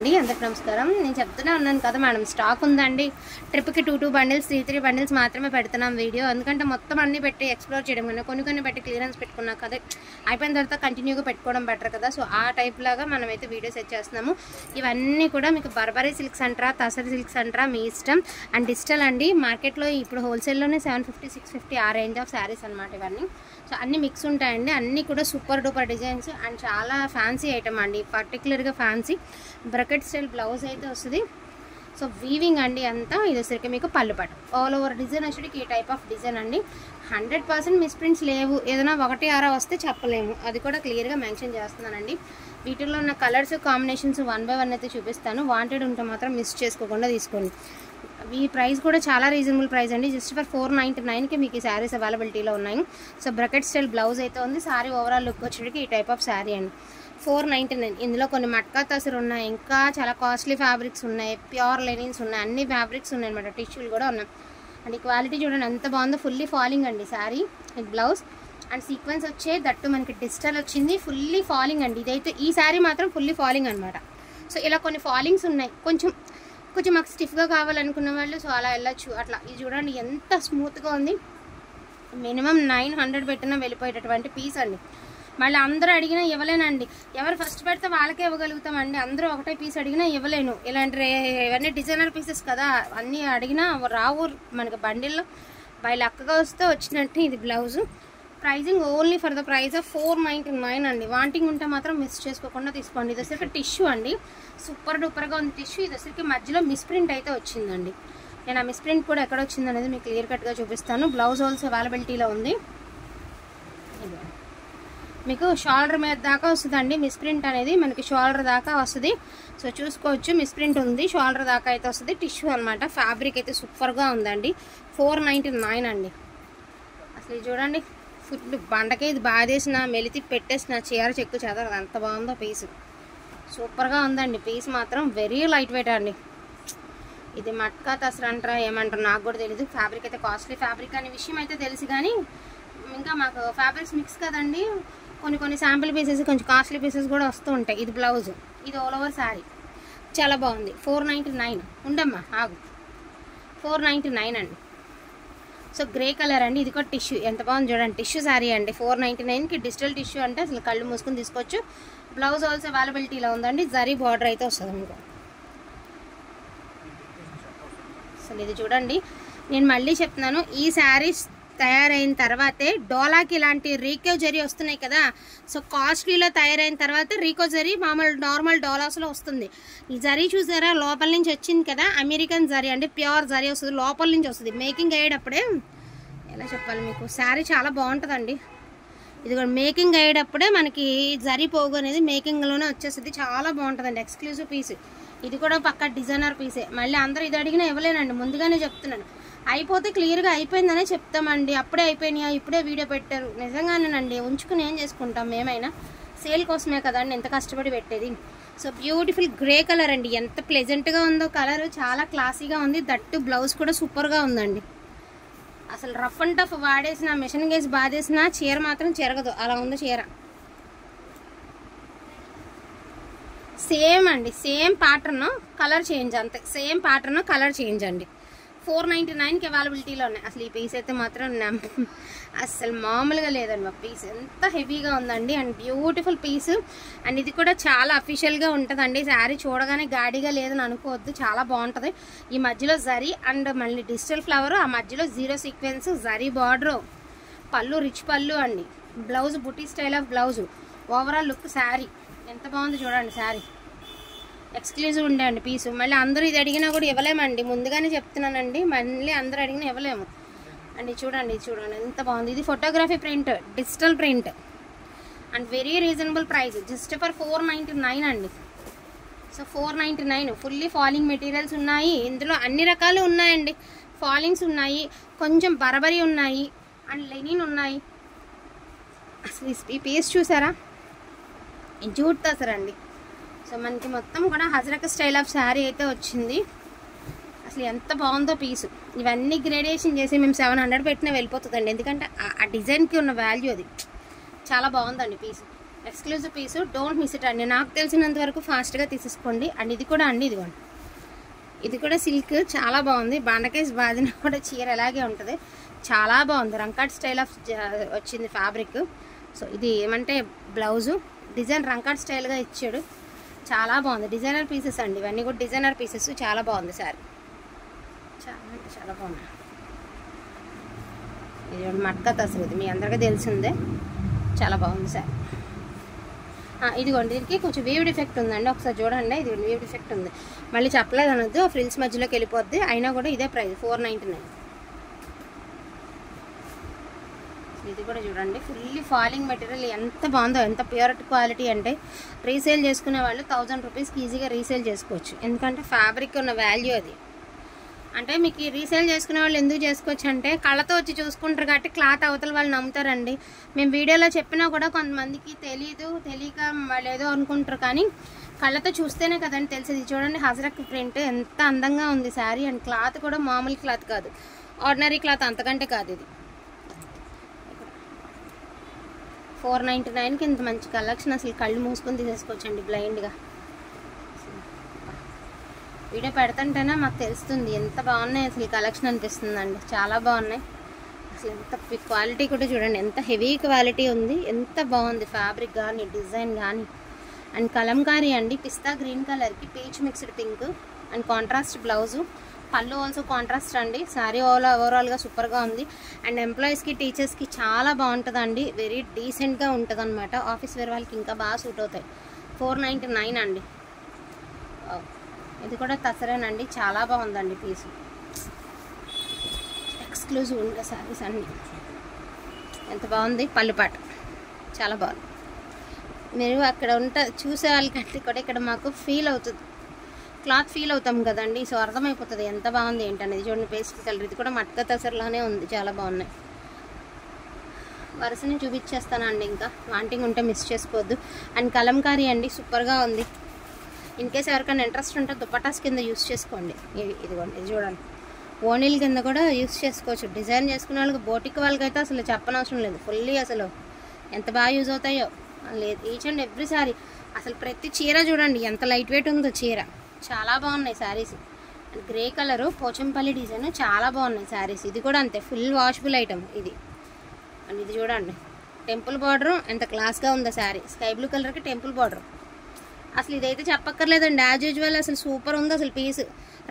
అందరికి నమస్కారం. నేను చెప్తూనే ఉన్నాను కదా మేడం, స్టాక్ ఉందండి. ట్రిప్కి 2 బండిల్స్ 3 బండిల్స్ మాత్రమే పెడుతున్నాం వీడియో. ఎందుకంటే మొత్తం అన్ని పెట్టి ఎక్స్ప్లోర్ చేయడం కన్నా కొన్ని పెట్టి క్లియరెన్స్ పెట్టుకున్నా కదా, అయిపోయిన తర్వాత కంటిన్యూగా పెట్టుకోవడం బెటర్ కదా. సో ఆ టైప్ లాగా మనమైతే వీడియోస్ సెట్ చేస్తున్నాము. ఇవన్నీ కూడా మీకు బర్బరీ సిల్క్స్ అంటారా, తసరి సిల్క్స్ అంటారా, మీ ఇష్టం. అండ్ డిజిటల్ అండి. మార్కెట్లో ఇప్పుడు హోల్సేల్లోనే 750 650 ఆ రేంజ్ ఆఫ్ శారీస్ అనమాట ఇవన్నీ. సో అన్నీ మిక్స్ ఉంటాయండి. అన్నీ కూడా సూపర్ డూపర్ డిజైన్స్ అండ్ చాలా ఫ్యాన్సీ ఐటమ్ అండి. పర్టికులర్గా ఫ్యాన్సీ బ్రకెట్ స్టైల్ బ్లౌజ్ అయితే వస్తుంది. సో వీవింగ్ అండి అంతా. ఇది వచ్చరికి మీకు పళ్ళు పట్టు ఆల్ ఓవర్ డిజైన్ వచ్చేటికి ఈ టైప్ ఆఫ్ డిజైన్ అండి. 100% మిస్ప్రింట్స్ లేవు. ఏదైనా 1-6 వస్తే చెప్పలేము, అది కూడా క్లియర్గా మెన్షన్ చేస్తున్నానండి. వీటిల్లో ఉన్న కలర్స్ కాంబినేషన్స్ 1 by 1 అయితే చూపిస్తాను. వాంటెడ్ ఉంటే మాత్రం మిస్ చేసుకోకుండా తీసుకోండి. ఈ ప్రైస్ కూడా చాలా రీజనబుల్ ప్రైస్ అండి. జస్ట్ ఫర్ 499కి మీకు ఈ శారీస్ అవైలబిలిటీలో ఉన్నాయి. సో బ్రకెట్ స్టైల్ బ్లౌజ్ అయితే ఉంది. శారీ ఓవరాల్ లుక్ వచ్చేటికి ఈ టైప్ ఆఫ్ శారీ అండి. 499. ఇందులో కొన్ని మట్కా తసరు ఉన్నాయి, ఇంకా చాలా కాస్ట్లీ ఫ్యాబ్రిక్స్ ఉన్నాయి, ప్యూర్ లెనిన్స్ ఉన్నాయి, అన్ని ఫ్యాబ్రిక్స్ ఉన్నాయి అనమాట. టిష్యూలు కూడా ఉన్నాయి. అండ్ ఈ క్వాలిటీ చూడండి ఎంత బాగుందో. ఫుల్లీ ఫాలింగ్ అండి శారీ, బ్లౌజ్ అండ్ సీక్వెన్స్ వచ్చే దట్టు మనకి డిజిటల్ వచ్చింది. ఫుల్లీ ఫాలింగ్ అండి. ఇదైతే ఈ శారీ మాత్రం ఫుల్లీ ఫాలింగ్ అనమాట. సో ఇలా కొన్ని ఫాలింగ్స్ ఉన్నాయి. కొంచెం మాకు స్టిఫ్గా కావాలనుకున్న వాళ్ళు సో అలా వెళ్ళచ్చు. అట్లా ఇది చూడండి ఎంత స్మూత్గా ఉంది. మినిమం 900 పెట్టినా వెళ్ళిపోయేటటువంటి పీస్ అండి. మళ్ళీ అందరూ అడిగినా ఇవ్వలేనండి. ఎవరు ఫస్ట్ పెడితే వాళ్ళకే ఇవ్వగలుగుతామండి. అందరూ ఒకటే పీస్ అడిగినా ఇవ్వలేను. ఇలాంటి ఇవన్నీ డిజైనర్ పీసెస్ కదా, అన్నీ అడిగినా రావు మనకి. బండిల్లో బై లక్కగా వస్తే వచ్చినట్టు. ఇది blouse. Pricing only for the price of 499 అండి. వాంటింగ్ ఉంటే మాత్రం మిస్ చేసుకోకుండా తీసుకోండి. ఇది వచ్చరికి టిష్యూ అండి. సూపర్ డూపర్గా ఉంది టిష్యూ. ఇది వచ్చరికి మధ్యలో మిస్ప్రింట్ అయితే వచ్చిందండి. నేను ఆ మిస్ప్రింట్ కూడా ఎక్కడ వచ్చింది అనేది మీకు క్లియర్ కట్గా చూపిస్తాను. బ్లౌజ్ ఆల్సో అవైలబిలిటీలో ఉంది. మీకు షోల్డర్ మీద దాకా వస్తుందండి మిస్ప్రింట్ అనేది. మనకి షోల్డర్ దాకా వస్తుంది. సో చూసుకోవచ్చు మిస్ప్రింట్ ఉంది, షోల్డర్ దాకా అయితే వస్తుంది. టిష్యూ అనమాట. ఫ్యాబ్రిక్ అయితే సూపర్గా ఉందండి. 499 అండి. అసలు ఇది చూడండి, ఫుల్ బండకే ఇది బాధేసిన మెలితి పెట్టేసిన చీర చెక్కు చదవదు, అంత బాగుందో పీస్. సూపర్గా ఉందండి పీస్ మాత్రం. వెరీ లైట్ వెయిట్ అండి. ఇది మట్కా తసరు అంటారా ఏమంటారు నాకు కూడా తెలీదు. ఫ్యాబ్రిక్ అయితే కాస్ట్లీ ఫ్యాబ్రిక్ అనే విషయం అయితే తెలుసు, కానీ ఇంకా మాకు ఫ్యాబ్రిక్స్ మిక్స్ కదండి. కొన్ని శాంపిల్ పీసెస్ కొంచెం కాస్ట్లీ పీసెస్ కూడా వస్తూ ఉంటాయి. ఇది బ్లౌజ్, ఇది ఆల్ ఓవర్ శారీ చాలా బాగుంది. 499 ఉండమ్మా ఆగు. 499 అండి. సో గ్రే కలర్ అండి. ఇది కూడా టిష్యూ ఎంత బాగుంది చూడండి. టిష్యూ శారీ అండి. 499కి డిజిటల్ టిష్యూ అంటే అసలు కళ్ళు మూసుకొని తీసుకోవచ్చు. బ్లౌజ్ ఆల్సో అవైలబిలిటీలో ఉందండి. జరీ బార్డర్ అయితే వస్తుంది మీకు. అసలు ఇది చూడండి, నేను మళ్ళీ చెప్తున్నాను, ఈ శారీస్ తయారైన తర్వాతే డోలాకి ఇలాంటి రీకో జరీ వస్తున్నాయి కదా. సో కాస్ట్లీలో తయారైన తర్వాత రీకో జరీ మామూలు నార్మల్ డోలాస్లో వస్తుంది. ఈ జరీ చూసారా లోపల నుంచి వచ్చింది కదా, అమెరికన్ జరీ అంటే ప్యూర్ జరీ వస్తుంది, లోపల నుంచి వస్తుంది. మేకింగ్ అయ్యేటప్పుడే ఎలా చెప్పాలి మీకు, శారీ చాలా బాగుంటుందండి. ఇది కూడా మేకింగ్ అయ్యేటప్పుడే మనకి జరీ పోగు అనేది మేకింగ్లోనే వచ్చేస్తుంది. చాలా బాగుంటుందండి. Exclusive piece. ఇది కూడా పక్కా డిజైనర్ పీసే. మళ్ళీ అందరూ ఇది అడిగినా ఇవ్వలేనండి, ముందుగానే చెప్తున్నాను. అయిపోతే క్లియర్గా అయిపోయిందనే చెప్తామండి. అప్పుడే అయిపోయినాయా, ఇప్పుడే వీడియో పెట్టారు, నిజంగానేనండి. ఉంచుకుని ఏం చేసుకుంటాం మేమైనా, సేల్ కోసమే కదండి ఎంత కష్టపడి పెట్టేది. సో బ్యూటిఫుల్ గ్రే కలర్ అండి. ఎంత ప్లెజెంట్గా ఉందో కలర్, చాలా క్లాసీగా ఉంది. దట్టు బ్లౌజ్ కూడా సూపర్గా ఉందండి. అసలు రఫ్ అండ్ టఫ్ వాడేసిన మిషన్ గేసి బాధేసిన చీర మాత్రం చెరగదు, అలా ఉంది చీర. సేమ్ అండి, సేమ్ ప్యాటర్న్, కలర్ చేంజ్ అంతే. సేమ్ ప్యాటర్న్, కలర్ చేంజ్ అండి. 499కి అవైలబిలిటీలో ఉన్నాయి. అసలు ఈ పీస్ అయితే మాత్రం అసలు మామూలుగా లేదండి. మా పీస్ ఎంత హెవీగా ఉందండి అండ్ బ్యూటిఫుల్ పీస్. అండ్ ఇది కూడా చాలా అఫీషియల్గా ఉంటుందండి. శారీ చూడగానే గాడిగా లేదని అనుకోవద్దు, చాలా బాగుంటుంది. ఈ మధ్యలో జరీ అండ్ మళ్ళీ డిజిటల్ ఫ్లవర్, ఆ మధ్యలో జీరో సీక్వెన్స్, జరీ బార్డరు, పళ్ళు రిచ్ పళ్ళు అండి. Blouse buti style of blouse. Overall look sari ఎంత బాగుంది చూడండి. శారీ ఎక్స్క్లూజివ్ ఉండేయండి పీసు. మళ్ళీ అందరూ ఇది అడిగినా కూడా ఇవ్వలేమండి, ముందుగానే చెప్తున్నానండి. మళ్ళీ అందరూ అడిగినా ఇవ్వలేము అండి. చూడండి ఎంత బాగుంది. ఇది photography print, digital print and very reasonable price. Just for 499 అండి. సో 499. ఫుల్లీ ఫాలింగ్ మెటీరియల్స్ ఉన్నాయి. ఇందులో అన్ని రకాలు ఉన్నాయండి. ఫాలింగ్స్ ఉన్నాయి, కొంచెం బరబరీ ఉన్నాయి అండ్ లెనిన్ ఉన్నాయి. అసలు ఈ పీస్ చూసారా, జూట్ తసరండి. సో మనకి మొత్తం కూడా హజరక్ స్టైల్ ఆఫ్ శారీ అయితే వచ్చింది. అసలు ఎంత బాగుందో పీసు. ఇవన్నీ గ్రేడేషన్ చేసి మేము 700 పెట్టినా వెళ్ళిపోతుందండి, ఎందుకంటే ఆ డిజైన్కి ఉన్న వాల్యూ అది. చాలా బాగుందండి piece. Exclusive piece, don't miss it అండి. నాకు తెలిసినంత వరకు ఫాస్ట్గా తీసేసుకోండి. అండ్ ఇది కూడా అండి, ఇదిగోండి, ఇది కూడా సిల్క్ చాలా బాగుంది. బండకేసి బాదిన కూడా చీర అలాగే ఉంటుంది, చాలా బాగుంది. రంకాట్ స్టైల్ ఆఫ్ వచ్చింది ఫ్యాబ్రిక్. సో ఇది ఏమంటే బ్లౌజు డిజైన్ రంకాట్ స్టైల్గా ఇచ్చాడు, చాలా బాగుంది. డిజైనర్ పీసెస్ అండి ఇవన్నీ కూడా, డిజైనర్ పీసెస్. చాలా బాగుంది సారీ, చాలా అంటే చాలా బాగుంది. ఇది మట్కా తసరు, ఇది మీ అందరికీ తెలిసిందే, చాలా బాగుంది సారీ. ఇదిగోండి, దీనికి కొంచెం వీవ్ ఎఫెక్ట్ ఉందండి, ఒకసారి చూడండి. ఇది వీవ్ ఎఫెక్ట్ ఉంది, మళ్ళీ చెప్పలేదు అనొద్దు, ఫ్రిల్స్ మధ్యలోకి వెళ్ళిపోద్ది. అయినా కూడా ఇదే ప్రైస్ 499. ఇది కూడా చూడండి, ఫుల్లీ ఫాలింగ్ మెటీరియల్, ఎంత బాగుందో, ఎంత ప్యూర్ క్వాలిటీ అంటే రీసేల్ చేసుకునే వాళ్ళు 1000 రూపీస్కి ఈజీగా రీసేల్ చేసుకోవచ్చు. ఎందుకంటే ఫ్యాబ్రిక్ ఉన్న వాల్యూ అది. అంటే మీకు రీసేల్ చేసుకునే వాళ్ళు ఎందుకు చేసుకోవచ్చు అంటే కళ్ళతో వచ్చి చూసుకుంటారు కాబట్టి క్లాత్ అవతల వాళ్ళు నమ్ముతారండి. మేము వీడియోలో చెప్పినా కూడా కొంతమందికి తెలియక వాళ్ళు ఏదో అనుకుంటారు, కానీ కళ్ళతో చూస్తేనే కదండి తెలిసేది. చూడండి హజరక్ ప్రింట్ ఎంత అందంగా ఉంది శారీ, అండ్ క్లాత్ కూడా మామూలు క్లాత్ కాదు, ఆర్డినరీ క్లాత్ అంతకంటే కాదు. ఇది 499కి ఇంత మంచి కలెక్షన్, అసలు కళ్ళు మూసుకొని తీసేసుకోవచ్చండి బ్లైండ్గా. వీడియో పెడుతుంటేనే మాకు తెలుస్తుంది ఎంత బాగున్నాయి అసలు కలెక్షన్ అనిపిస్తుందండి, చాలా బాగున్నాయి అసలు. ఎంత క్వాలిటీ కూడా చూడండి, ఎంత హెవీ క్వాలిటీ ఉంది, ఎంత బాగుంది ఫ్యాబ్రిక్ కానీ డిజైన్ కానీ. అండ్ కలంకారీ అండి, పిస్తా గ్రీన్ కలర్కి peach mixed pink and contrast blouse, పళ్ళు ఆల్సో కాంట్రాస్ట్ అండి. శారీ ఓవరాల్గా సూపర్గా ఉంది. అండ్ ఎంప్లాయీస్కి టీచర్స్కి చాలా బాగుంటుందండి, వెరీ డీసెంట్గా ఉంటుంది అనమాట. ఆఫీస్ వేర్ వాళ్ళకి ఇంకా బాగా సూట్ అవుతాయి. 499 అండి. ఇది కూడా తసరేనండి, చాలా బాగుందండి పీసు. ఎక్స్క్లూజివ్ ఉండే శారీస్ అన్నీ, ఎంత బాగుంది. పళ్ళుపాట చాలా బాగుంది. మీరు అక్కడ చూసే వాళ్ళకంటే కూడా ఇక్కడ మాకు ఫీల్ అవుతుంది, క్లాత్ ఫీల్ అవుతాం కదండి. సో అర్థమైపోతుంది ఎంత బాగుంది ఏంటనేది. చూడండి పేస్టల్ కలర్, ఇది కూడా మట్కా తసర్లానే ఉంది, చాలా బాగున్నాయి. వరుసని చూపించేస్తానండి, ఇంకా వాంటింగ్ ఉంటే మిస్ చేసుకోవద్దు. అండ్ కలంకారీ అండి, సూపర్గా ఉంది. ఇన్ కేస్ ఎవరికైనా ఇంట్రెస్ట్ ఉంటే దుపటాస్ కింద యూస్ చేసుకోండి. ఇదిగోండి, ఇది చూడండి, ఓనీల్ కింద కూడా యూస్ చేసుకోవచ్చు. డిజైన్ చేసుకునే వాళ్ళకి, బోటిక్ వాళ్ళకైతే అసలు చెప్పనవసరం లేదు, ఫుల్లీ అసలు ఎంత బాగా యూజ్ అవుతాయో లేదు. ఈచ్ అండ్ ఎవ్రీ సారీ, అసలు ప్రతి చీర చూడండి ఎంత లైట్ వెయిట్ ఉందో చీర, చాలా బాగున్నాయి saris. Grey colour Pochampally design, చాలా బాగున్నాయి శారీస్. ఇది కూడా అంతే, ఫుల్ వాషబుల్ ఐటమ్ ఇది. అండ్ ఇది చూడండి, టెంపుల్ బార్డర్ ఎంత క్లాస్గా ఉందో శారీ, స్కై బ్లూ కలర్కి టెంపుల్ బార్డర్. అసలు ఇదైతే చెప్పక్కర్లేదండి, యాజ్ యూజువల్ అసలు సూపర్ ఉంది అసలు piece.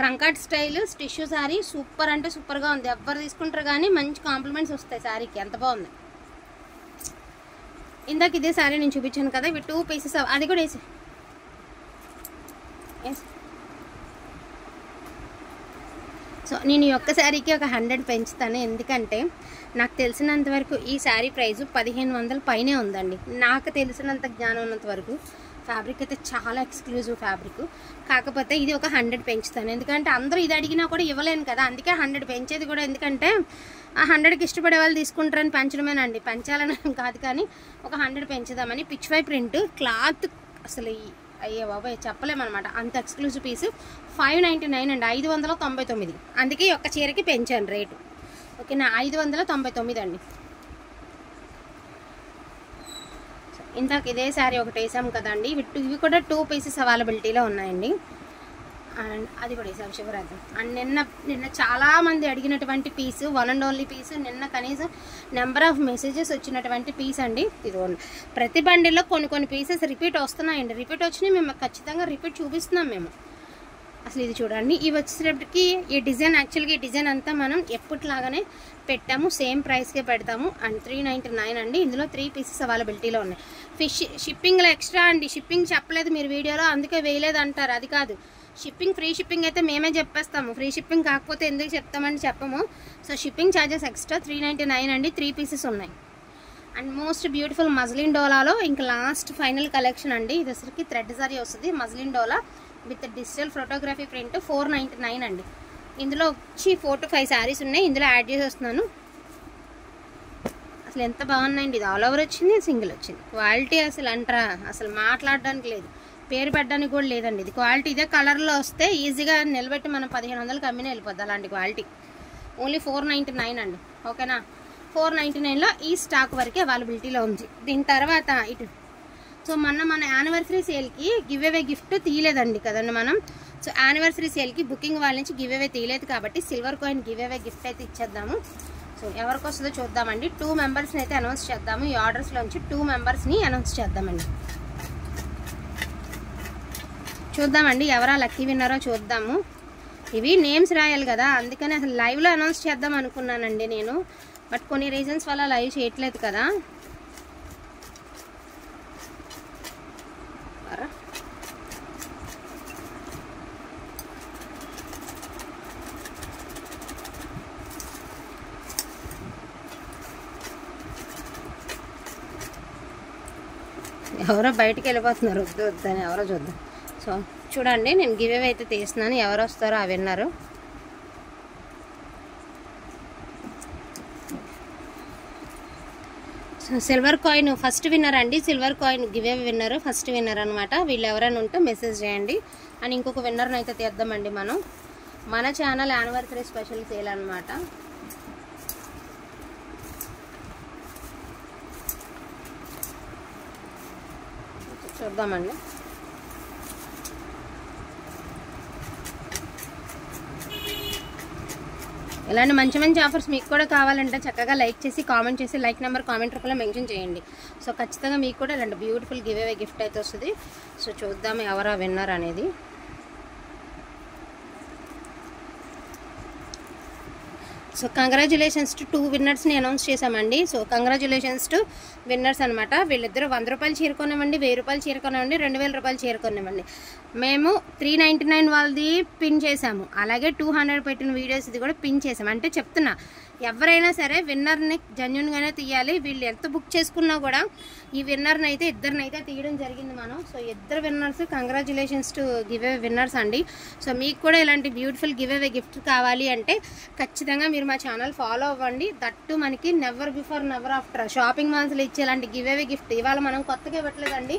Rangkat style tissue sari, super అంటే సూపర్గా ఉంది. ఎవ్వరు తీసుకుంటారు కానీ మంచి కాంప్లిమెంట్స్ వస్తాయి శారీకి, ఎంత బాగుంది. ఇందాక ఇదే శారీ నేను చూపించాను కదా, ఇవి 2 పీసెస్, అది కూడా వేసి. సో నేను ఈ ఒక్క శారీకి ఒక 100 పెంచుతాను, ఎందుకంటే నాకు తెలిసినంత వరకు ఈ శారీ ప్రైస్ 1500 పైనే ఉందండి. నాకు తెలిసినంత జ్ఞానం ఉన్నంత వరకు ఫ్యాబ్రిక్ అయితే చాలా ఎక్స్క్లూజివ్ ఫ్యాబ్రిక్. కాకపోతే ఇది ఒక 100 పెంచుతాను, ఎందుకంటే అందరూ ఇది అడిగినా కూడా ఇవ్వలేను కదా, అందుకే 100 పెంచేది కూడా. ఎందుకంటే ఆ 100కి ఇష్టపడే వాళ్ళు తీసుకుంటారని పెంచడమేనండి, పెంచాలని కాదు, కానీ ఒక 100 పెంచుదామని. పిచ్ వై ప్రింట్ క్లాత్ అసలు అయ్యే బాబాయ్ చెప్పలేమన్నమాట, అంత ఎక్స్క్లూజివ్ పీస్. 599 అండి, 599. అందుకే ఒక్క చీరకి పెంచాను రేటు, ఓకేనా. 599 అండి. ఇందాక ఇదే శారీ ఒకటి వేసాం కదండి, ఇవి కూడా 2 పీసెస్ అవైలబిలిటీలో ఉన్నాయండి. అండ్ అది కూడా వేసాం శివరాత్రి. అండ్ నిన్న చాలామంది అడిగినటువంటి పీసు, వన్ అండ్ ఓన్లీ పీసు, నిన్న కనీసం నెంబర్ ఆఫ్ మెసేజెస్ వచ్చినటువంటి పీస్ అండి. ఇది ప్రతి బండిలో కొన్ని పీసెస్ రిపీట్ వస్తున్నాయండి, రిపీట్ వచ్చినాయి, మేము ఖచ్చితంగా రిపీట్ చూపిస్తున్నాం మేము. అసలు ఇది చూడండి, ఇవి వచ్చేటప్పటికి ఈ డిజైన్, యాక్చువల్గా ఈ డిజైన్ అంతా మనం ఎప్పటిలాగానే పెట్టాము, సేమ్ ప్రైస్కే పెడతాము. అండ్ 399 అండి. ఇందులో 3 పీసెస్ అవైలబిలిటీలో ఉన్నాయి. షిప్పింగ్లో ఎక్స్ట్రా అండి, షిప్పింగ్ చెప్పలేదు మీరు వీడియోలో, అందుకే వేయలేదు అంటారు, అది కాదు. షిప్పింగ్ ఫ్రీ షిప్పింగ్ అయితే మేమే చెప్పేస్తాము, ఫ్రీ షిప్పింగ్ కాకపోతే ఎందుకు చెప్తామని చెప్పము. సో షిప్పింగ్ ఛార్జెస్ ఎక్స్ట్రా 399 అండి. 3 పీసెస్ ఉన్నాయి. అండ్ మోస్ట్ బ్యూటిఫుల్ మజ్లిన్ డోలాలో ఇంకా లాస్ట్ ఫైనల్ కలెక్షన్ అండి. ఇది అసలుకి థ్రెడ్ సారీ వస్తుంది, muslin dola with digital photography print. 499 అండి. ఇందులో వచ్చి 4 to 5 శారీస్ ఉన్నాయి, ఇందులో యాడ్ చేసి వస్తున్నాను. అసలు ఎంత బాగున్నాయండి, ఇది ఆల్ ఓవర్ వచ్చింది, సింగిల్ వచ్చింది. క్వాలిటీ అసలు అంటారా, అసలు మాట్లాడడానికి లేదు, పేరు పెట్టడానికి కూడా లేదండి. ఇది క్వాలిటీ ఇదే కలర్లో వస్తే ఈజీగా నిలబెట్టి మనం 1500కి అమ్మినా వెళ్ళిపోద్ది, అలాంటి క్వాలిటీ. ఓన్లీ 499 అండి, ఓకేనా. 499లో ఈ స్టాక్ వరకే అవైలబిలిటీలో ఉంది. దీని తర్వాత ఇటు సో మన యానివర్సరీ సేల్కి గివ్ అవే గిఫ్ట్ తీయలేదండి కదండి మనం. సో యానివర్సరీ సేల్కి బుకింగ్ వాళ్ళ నుంచి గివ్ అవే తీయలేదు కాబట్టి silver coin giveaway gift అయితే ఇచ్చేద్దాము. సో ఎవరికి వస్తుందో చూద్దామండి. 2 మెంబర్స్ని అయితే అనౌన్స్ చేద్దాము. ఈ ఆర్డర్స్లోంచి 2 మెంబర్స్ని అనౌన్స్ చేద్దామండి. చూద్దామండి ఎవరా లక్కీ విన్నరో చూద్దాము. ఇవి నేమ్స్ రాయాలి కదా, అందుకని అసలు లైవ్లో అనౌన్స్ చేద్దాం అనుకున్నానండి నేను. బట్ కొన్ని రీజన్స్ వల్ల లైవ్ చేయట్లేదు కదా. ఎవరో బయటికి వెళ్ళిపోతున్నారు, వద్దు వద్దని ఎవరో చూద్దాం. సో చూడండి నేను గివ్ అవే అయితే తీస్తున్నాను. ఎవరు వస్తారో ఆ winner. So silver coin first winner అండి. Silver coin giveaway winner first winner అనమాట. వీళ్ళు ఎవరైనా ఉంటే మెసేజ్ చేయండి. అండ్ ఇంకొక విన్నర్ని అయితే తీద్దామండి మనం. మన ఛానల్ యానివర్సరీ స్పెషల్ సేల్ అనమాట. చూద్దామండి. ఇలాంటి మంచి మంచి ఆఫర్స్ మీకు కూడా కావాలంటే చక్కగా లైక్ చేసి కామెంట్ చేసి లైక్ నెంబర్ కామెంట్ రూపంలో మెన్షన్ చేయండి. సో ఖచ్చితంగా మీకు కూడా ఇలాంటి బ్యూటిఫుల్ గివ్ అవే గిఫ్ట్ అయితే వస్తుంది. సో చూద్దాం ఎవరా విన్నర్ అనేది. సో కంగ్రాచులేషన్స్ టు 2 విన్నర్స్ని అనౌన్స్ చేసామండి. సో కంగ్రాచులేషన్స్ టు విన్నర్స్ అనమాట. వీళ్ళిద్దరూ 100 రూపాయలు చీరకొనివ్వండి, 1000 రూపాయలు చీరకొనివ్వండి, 2000 రూపాయలు చీరకొనివ్వండి. మేము 399 వాళ్ళది పిన్ చేసాము. అలాగే 200 పెట్టిన వీడియోస్ ఇది కూడా పిన్ చేసాము. అంటే చెప్తున్నా ఎవరైనా సరే విన్నర్ని జెన్యున్గానే తీయాలి. వీళ్ళు ఎంత బుక్ చేసుకున్నా కూడా ఈ విన్నర్ని అయితే ఇద్దరినైతే తీయడం జరిగింది మనం. సో ఇద్దరు winners congratulations to give away winners అండి. సో మీకు కూడా ఇలాంటి బ్యూటిఫుల్ గివ్ అవే గిఫ్ట్ కావాలి అంటే ఖచ్చితంగా మీరు మా ఛానల్ ఫాలో అవ్వండి. దట్టు మనకి never before never after shopping మాల్స్లో ఇచ్చేలాంటి గివ్ అవే గిఫ్ట్ ఇవాళ మనం కొత్తగా ఇవ్వట్లేదండి.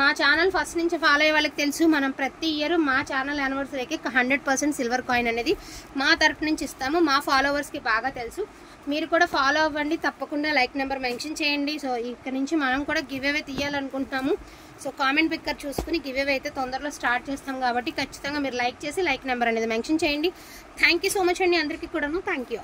మా ఛానల్ ఫస్ట్ నుంచి ఫాలో అయ్యే వాళ్ళకి తెలుసు. మనం ప్రతి ఇయర్ మా ఛానల్ యానివర్సరీకి 100% సిల్వర్ కాయిన్ అనేది మా తరపు నుంచి ఇస్తాము. మా ఫాలోవర్స్కి బాగా తెలుసు. మీరు కూడా ఫాలో అవ్వండి. తప్పకుండా లైక్ నెంబర్ మెన్షన్ చేయండి. సో ఇక్కడ నుంచి మనం కూడా గివ్ అవే తీయాలనుకుంటున్నాము. సో కామెంట్ పిక్కర్ చూసుకుని గివ్ అవే అయితే తొందరలో స్టార్ట్ చేస్తాం కాబట్టి ఖచ్చితంగా మీరు లైక్ చేసి లైక్ నెంబర్ అనేది మెన్షన్ చేయండి. థ్యాంక్ యూ సో మచ్ అండి అందరికీ కూడాను. Thank you.